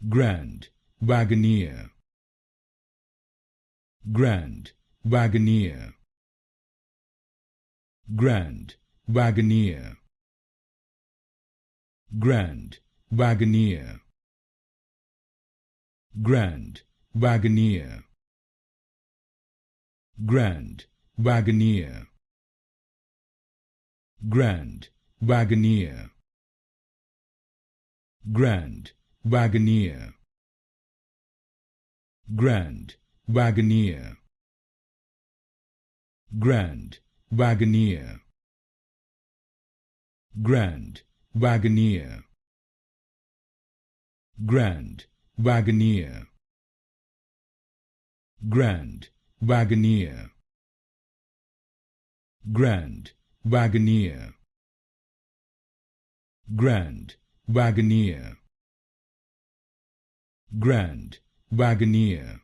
Grand Wagoneer, Grand Wagoneer, Grand Wagoneer, Grand Wagoneer, Grand Wagoneer, Grand Wagoneer, Grand Wagoneer, Grand Wagoneer, Grand Wagoneer, Grand Wagoneer, Grand Wagoneer, Grand Wagoneer, Grand Wagoneer, Grand Wagoneer, Grand Wagoneer, Grand Wagoneer,